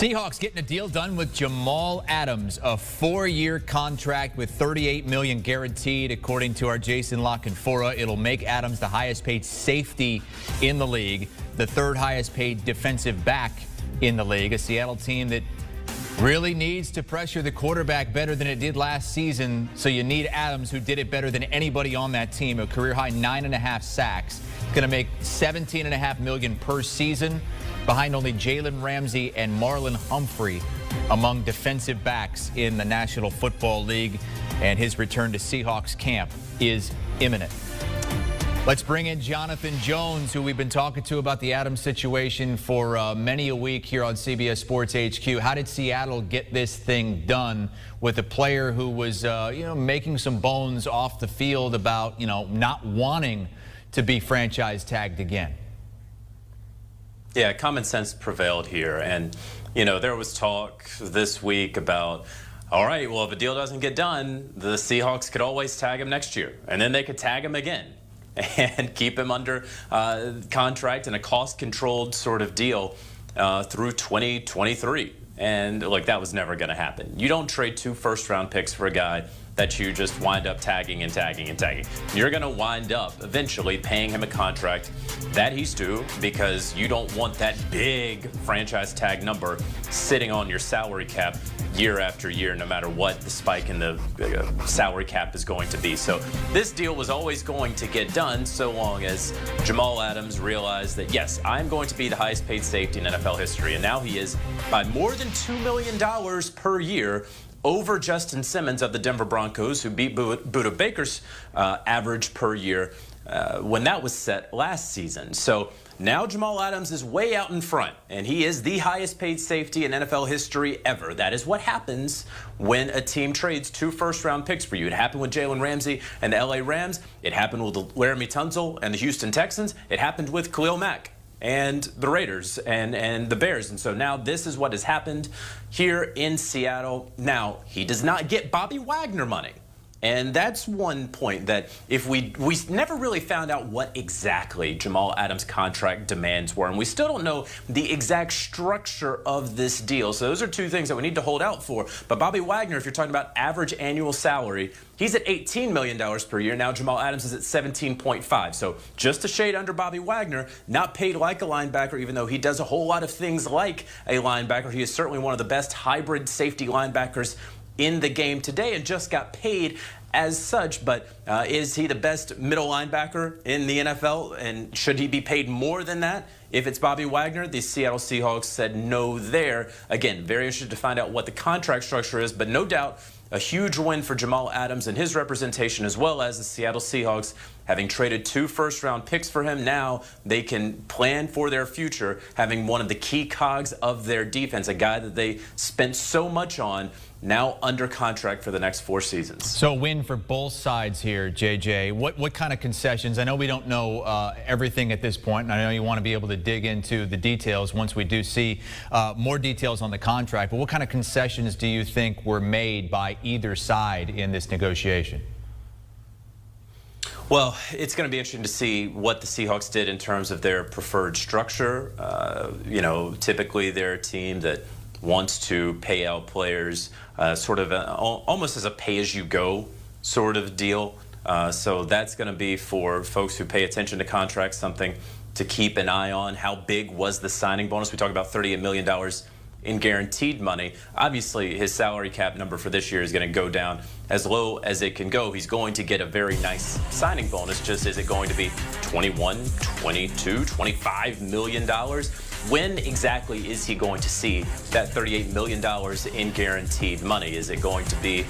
Seahawks getting a deal done with Jamal Adams, a 4-year contract with $38 million guaranteed, according to our Jason LaConfora. It'll make Adams the highest paid safety in the league, the third highest paid defensive back in the league. A Seattle team that really needs to pressure the quarterback better than it did last season. So you need Adams, who did it better than anybody on that team. A career high 9.5 sacks. Going to make $17.5 million per season, behind only Jalen Ramsey and Marlon Humphrey among defensive backs in the National Football League. And his return to Seahawks camp is imminent. Let's bring in Jonathan Jones, who we've been talking to about the Adams situation for many a week here on CBS Sports HQ. How did Seattle get this thing done with a player who was, making some bones off the field about, not wanting to be franchise tagged again? Yeah, common sense prevailed here. And, there was talk this week about, all right, well, if a deal doesn't get done, the Seahawks could always tag him next year. And then they could tag him again and keep him under contract in a cost-controlled sort of deal through 2023. And, that was never going to happen. You don't trade 2 first-round picks for a guy that you just wind up tagging and tagging and tagging. You're going to wind up eventually paying him a contract that he's due, because you don't want that big franchise tag number sitting on your salary cap year after year, no matter what the spike in the salary cap is going to be. So this deal was always going to get done so long as Jamal Adams realized that, yes, I'm going to be the highest paid safety in NFL history. And now he is by more than $2 million per year over Justin Simmons of the Denver Broncos, who beat Buda Baker's average per year when that was set last season. So now Jamal Adams is way out in front, and he is the highest paid safety in NFL history ever. That is what happens when a team trades 2 first-round picks for you. It happened with Jalen Ramsey and the LA Rams. It happened with Laramie Tunsil and the Houston Texans. It happened with Khalil Mack and the Raiders and the Bears. And so now this is what has happened here in Seattle. Now, he does not get Bobby Wagner money. And that's one point that if we never really found out what exactly Jamal Adams' contract demands were, and we still don't know the exact structure of this deal. So those are 2 things that we need to hold out for. But Bobby Wagner, if you're talking about average annual salary, he's at $18 million per year. Now Jamal Adams is at 17.5. So just a shade under Bobby Wagner, not paid like a linebacker, even though he does a whole lot of things like a linebacker. He is certainly one of the best hybrid safety linebackers in the game today, and just got paid as such. But is he the best middle linebacker in the NFL? And should he be paid more than that if it's Bobby Wagner? The Seattle Seahawks said no there. Again, very interested to find out what the contract structure is, but no doubt a huge win for Jamal Adams and his representation, as well as the Seattle Seahawks having traded 2 first-round picks for him. Now they can plan for their future, having one of the key cogs of their defense, a guy that they spent so much on, now under contract for the next 4 seasons. So win for both sides here, JJ. What kind of concessions? I know we don't know everything at this point, and I know you want to be able to dig into the details once we do see more details on the contract. But what kind of concessions do you think were made by either side in this negotiation? Well, it's going to be interesting to see what the Seahawks did in terms of their preferred structure. Typically they're a team that wants to pay out players sort of almost as a pay-as-you-go sort of deal. So that's going to be, for folks who pay attention to contracts, something to keep an eye on. How big was the signing bonus? We talk about $38 million in guaranteed money. Obviously, his salary cap number for this year is going to go down as low as it can go. He's going to get a very nice signing bonus. Just is it going to be 21, 22, $25 million? When exactly is he going to see that $38 million in guaranteed money? Is it going to be,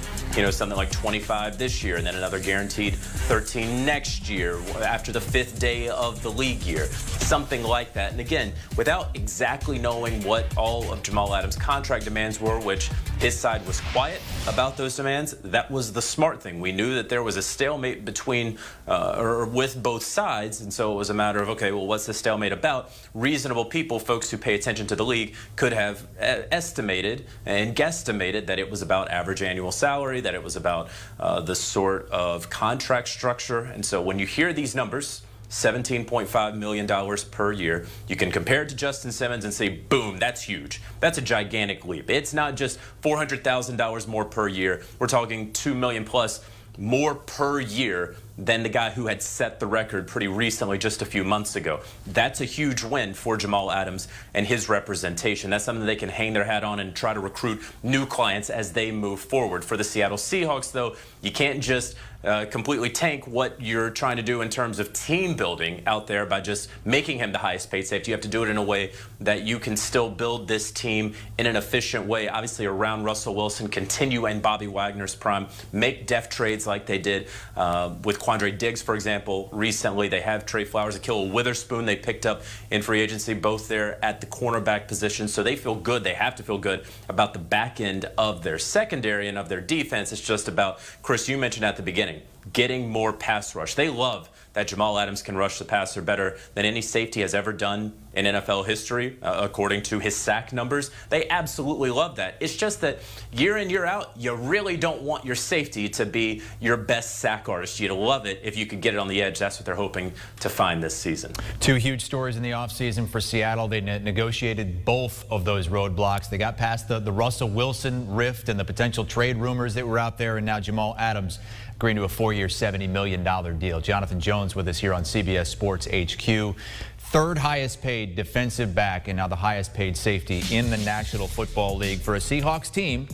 something like 25 this year and then another guaranteed 13 next year after the 5th day of the league year? Something like that. And again, without exactly knowing what all of Jamal Adams' contract demands were, which his side was quiet about those demands, that was the smart thing. We knew that there was a stalemate between or with both sides, and so it was a matter of, okay, well, what's the stalemate about? Reasonable people, folks who pay attention to the league, could have estimated and guesstimated that it was about average annual salary, that it was about the sort of contract structure. And so when you hear these numbers, $17.5 million per year. You can compare it to Justin Simmons and say, boom, that's huge. That's a gigantic leap. It's not just $400,000 more per year. We're talking $2 million plus more per year than the guy who had set the record pretty recently, just a few months ago. That's a huge win for Jamal Adams and his representation. That's something they can hang their hat on and try to recruit new clients as they move forward. For the Seattle Seahawks, though, you can't just completely tank what you're trying to do in terms of team building out there by just making him the highest paid safety. You have to do it in a way that you can still build this team in an efficient way, obviously around Russell Wilson, continue in Bobby Wagner's prime, make deft trades like they did with Quandre Diggs, for example. Recently, they have Trey Flowers, Akil Witherspoon they picked up in free agency, both there at the cornerback position. So they feel good. They have to feel good about the back end of their secondary and of their defense. It's just about, Chris, you mentioned at the beginning, getting more pass rush. They love that Jamal Adams can rush the passer better than any safety has ever done in NFL history, according to his sack numbers. They absolutely love that. It's just that year in, year out, you really don't want your safety to be your best sack artist. You'd love it if you could get it on the edge. That's what they're hoping to find this season. Two huge stories in the offseason for Seattle. They negotiated both of those roadblocks. They got past the Russell Wilson rift and the potential trade rumors that were out there, and now Jamal Adams agreeing to a 4-year, $70 million deal. Jonathan Jones with us here on CBS Sports HQ. Third highest paid defensive back and now the highest paid safety in the National Football League for a Seahawks team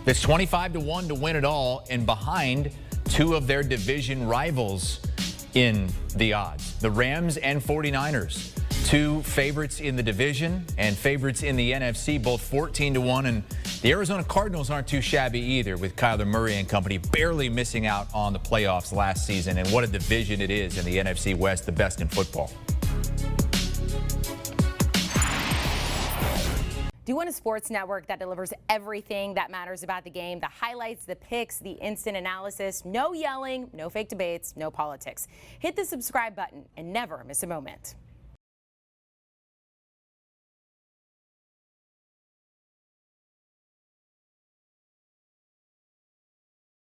that's 25-1 to win it all and behind two of their division rivals in the odds. The Rams and 49ers. Two favorites in the division and favorites in the NFC, both 14-1. And the Arizona Cardinals aren't too shabby either, with Kyler Murray and company barely missing out on the playoffs last season. And what a division it is in the NFC West, the best in football. Do you want a sports network that delivers everything that matters about the game? The highlights, the picks, the instant analysis, no yelling, no fake debates, no politics. Hit the subscribe button and never miss a moment.